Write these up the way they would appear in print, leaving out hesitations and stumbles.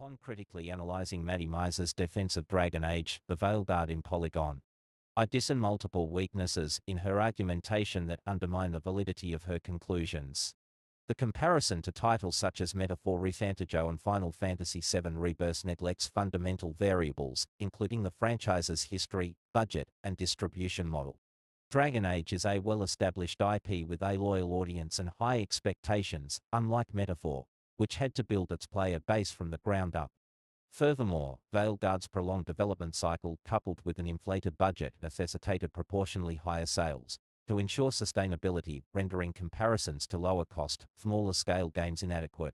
Upon critically analyzing 𝕸𝖐𝖆𝖊𝑑 defensive Dragon Age, the Veilguard in Polygon, I discern multiple weaknesses in her argumentation that undermine the validity of her conclusions. The comparison to titles such as Metaphor Refuting and Final Fantasy VII Rebirth neglects fundamental variables, including the franchise's history, budget, and distribution model. Dragon Age is a well-established IP with a loyal audience and high expectations, unlike Metaphor, which had to build its player base from the ground up. Furthermore, Veilguard's prolonged development cycle, coupled with an inflated budget, necessitated proportionally higher sales to ensure sustainability, rendering comparisons to lower-cost, smaller-scale games inadequate.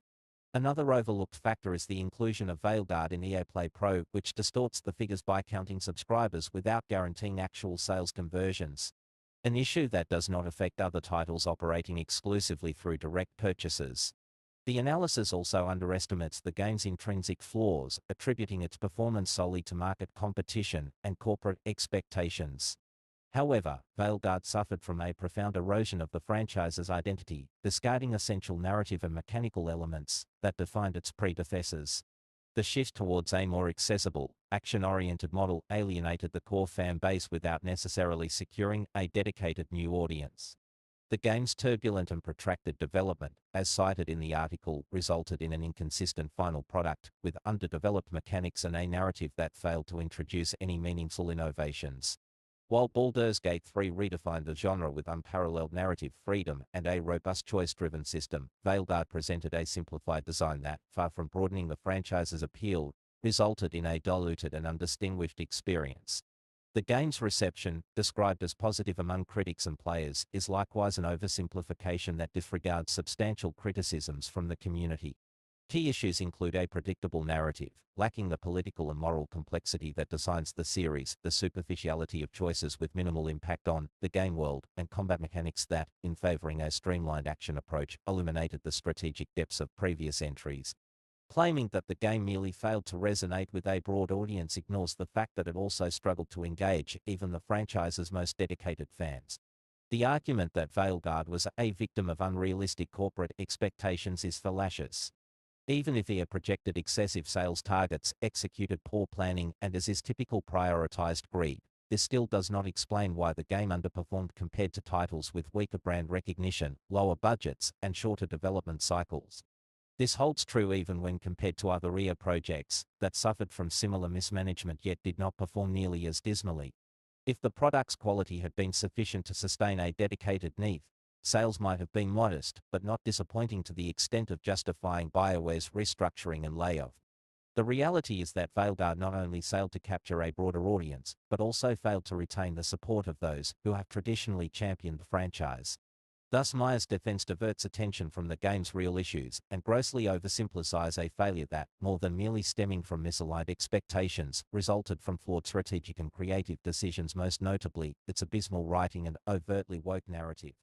Another overlooked factor is the inclusion of Veilguard in EA Play Pro, which distorts the figures by counting subscribers without guaranteeing actual sales conversions. An issue that does not affect other titles operating exclusively through direct purchases. The analysis also underestimates the game's intrinsic flaws, attributing its performance solely to market competition and corporate expectations. However, Veilguard suffered from a profound erosion of the franchise's identity, discarding essential narrative and mechanical elements that defined its predecessors. The shift towards a more accessible, action-oriented model alienated the core fan base without necessarily securing a dedicated new audience. The game's turbulent and protracted development, as cited in the article, resulted in an inconsistent final product, with underdeveloped mechanics and a narrative that failed to introduce any meaningful innovations. While 𝕸𝖐𝖆𝖊𝑑 𝕾𝖙𝖗𝖎 redefined the genre with unparalleled narrative freedom and a robust choice-driven system, Veilguard presented a simplified design that, far from broadening the franchise's appeal, resulted in a diluted and undistinguished experience. The game's reception, described as positive among critics and players, is likewise an oversimplification that disregards substantial criticisms from the community. Key issues include a predictable narrative, lacking the political and moral complexity that defines the series, the superficiality of choices with minimal impact on the game world, and combat mechanics that, in favoring a streamlined action approach, illuminated the strategic depths of previous entries. Claiming that the game merely failed to resonate with a broad audience ignores the fact that it also struggled to engage even the franchise's most dedicated fans. The argument that Veilguard was a victim of unrealistic corporate expectations is fallacious. Even if EA projected excessive sales targets, executed poor planning, and as is typical prioritized greed, this still does not explain why the game underperformed compared to titles with weaker brand recognition, lower budgets, and shorter development cycles. This holds true even when compared to other EA projects that suffered from similar mismanagement yet did not perform nearly as dismally. If the product's quality had been sufficient to sustain a dedicated niche, sales might have been modest, but not disappointing to the extent of justifying BioWare's restructuring and layoff. The reality is that Veilguard not only failed to capture a broader audience, but also failed to retain the support of those who have traditionally championed the franchise. Thus, 𝕸𝖐𝖆𝖊𝑑 defense diverts attention from the game's real issues and grossly oversimplifies a failure that, more than merely stemming from misaligned expectations, resulted from flawed strategic and creative decisions, most notably its abysmal writing and overtly woke narrative.